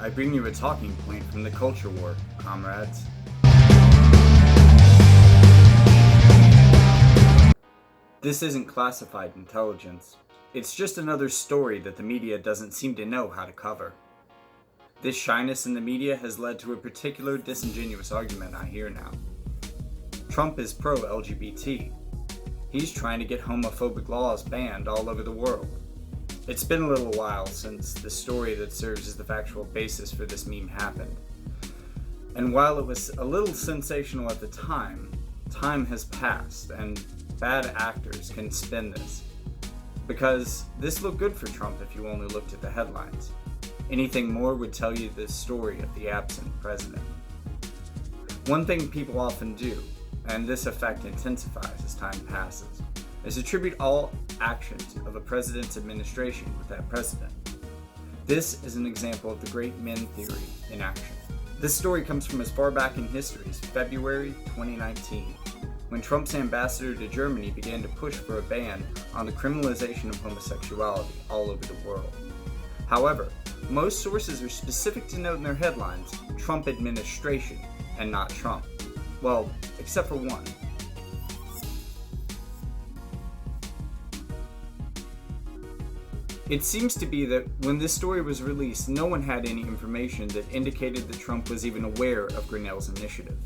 I bring you a talking point from the culture war, comrades. This isn't classified intelligence. It's just another story that the media doesn't seem to know how to cover. This shyness in the media has led to a particular disingenuous argument I hear now. Trump is pro-LGBT. He's trying to get homophobic laws banned all over the world. It's been a little while since the story that serves as the factual basis for this meme happened. And while it was a little sensational at the time has passed and bad actors can spin this. Because this looked good for Trump if you only looked at the headlines. Anything more would tell you the story of the absent president. One thing people often do, and this effect intensifies as time passes, is attribute all actions of a president's administration with that president. This is an example of the great men theory in action. This story comes from as far back in history as February 2019, when Trump's ambassador to Germany began to push for a ban on the criminalization of homosexuality all over the world. However, most sources are specific to note in their headlines, Trump administration, and not Trump. Well, except for one. It seems to be that when this story was released, no one had any information that indicated that Trump was even aware of Grinnell's initiative.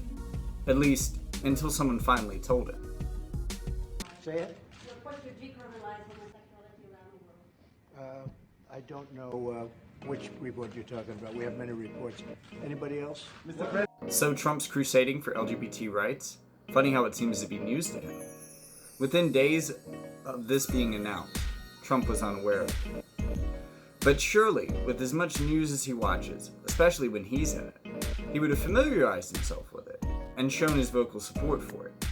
At least, until someone finally told him. Say it? Report to decriminalize homosexuality around the world. I don't know which report you're talking about. We have many reports. Anybody else? So Trump's crusading for LGBT rights? Funny how it seems to be news to him. Within days of this being announced, Trump was unaware of it. But surely, with as much news as he watches, especially when he's in it, he would have familiarized himself with it and shown his vocal support for it.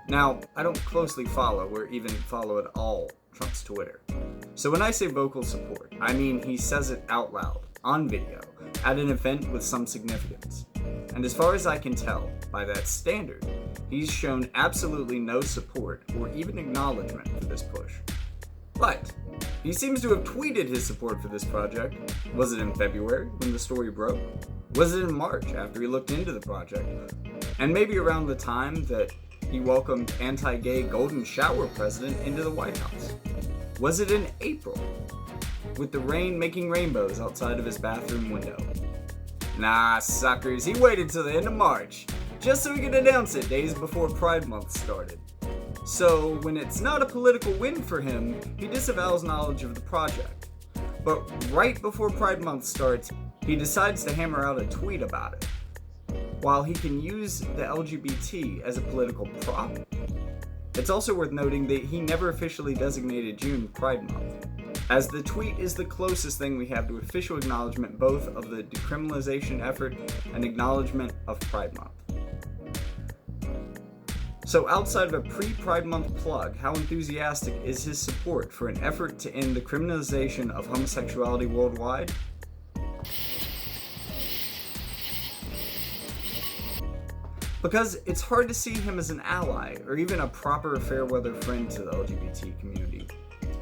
Now, I don't closely follow or even follow at all Trump's Twitter. So when I say vocal support, I mean he says it out loud, on video, at an event with some significance. And as far as I can tell, by that standard, he's shown absolutely no support or even acknowledgement for this push. But he seems to have tweeted his support for this project. Was it in February when the story broke? Was it in March after he looked into the project? And maybe around the time that he welcomed anti-gay golden shower president into the White House? Was it in April, with the rain making rainbows outside of his bathroom window? Nah, suckers, he waited till the end of March, just so he could announce it days before Pride Month started. So, when it's not a political win for him, he disavows knowledge of the project. But right before Pride Month starts, he decides to hammer out a tweet about it. While he can use the LGBT as a political prop, it's also worth noting that he never officially designated June Pride Month, as the tweet is the closest thing we have to official acknowledgement both of the decriminalization effort and acknowledgement of Pride Month. So outside of a pre-Pride Month plug, how enthusiastic is his support for an effort to end the criminalization of homosexuality worldwide? Because it's hard to see him as an ally or even a proper fair-weather friend to the LGBT community.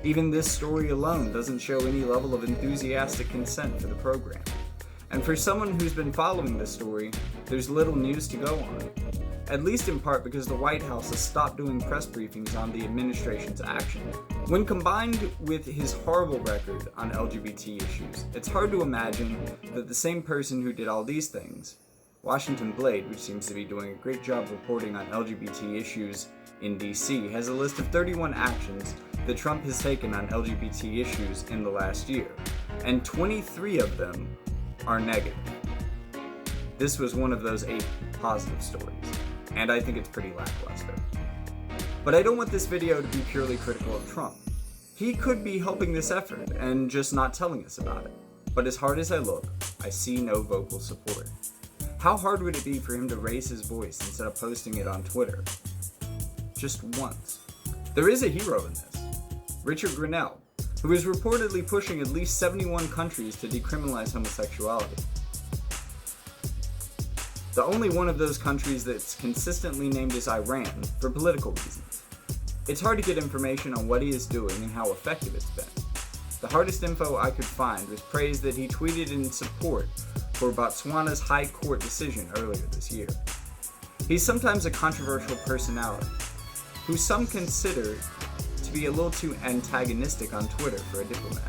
Even this story alone doesn't show any level of enthusiastic consent for the program. And for someone who's been following this story, there's little news to go on. At least in part because the White House has stopped doing press briefings on the administration's action. When combined with his horrible record on LGBT issues, it's hard to imagine that the same person who did all these things, Washington Blade, which seems to be doing a great job reporting on LGBT issues in DC, has a list of 31 actions that Trump has taken on LGBT issues in the last year, and 23 of them are negative. This was one of those 8 positive stories, and I think it's pretty lackluster. But I don't want this video to be purely critical of Trump. He could be helping this effort and just not telling us about it. But as hard as I look, I see no vocal support. How hard would it be for him to raise his voice instead of posting it on Twitter? Just once. There is a hero in this, Richard Grinnell, who is reportedly pushing at least 71 countries to decriminalize homosexuality. The only one of those countries that's consistently named is Iran, for political reasons. It's hard to get information on what he is doing and how effective it's been. The hardest info I could find was praise that he tweeted in support for Botswana's High Court decision earlier this year. He's sometimes a controversial personality, who some consider to be a little too antagonistic on Twitter for a diplomat.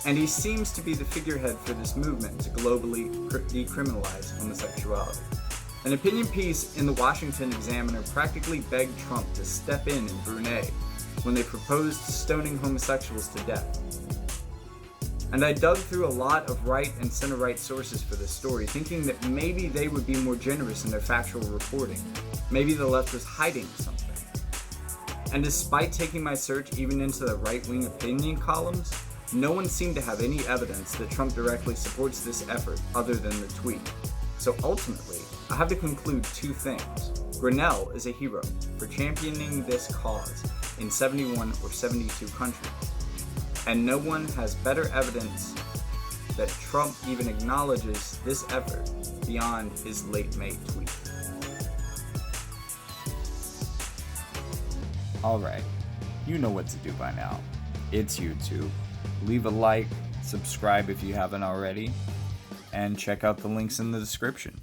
And he seems to be the figurehead for this movement to globally decriminalize homosexuality. An opinion piece in the Washington Examiner practically begged Trump to step in Brunei when they proposed stoning homosexuals to death. And I dug through a lot of right and center-right sources for this story, thinking that maybe they would be more generous in their factual reporting. Maybe the left was hiding something. And despite taking my search even into the right-wing opinion columns, no one seemed to have any evidence that Trump directly supports this effort other than the tweet. So ultimately, I have to conclude two things. Grinnell is a hero for championing this cause in 71 or 72 countries. And no one has better evidence that Trump even acknowledges this effort beyond his late May tweet. Alright, you know what to do by now. It's YouTube. Leave a like, subscribe if you haven't already, and check out the links in the description.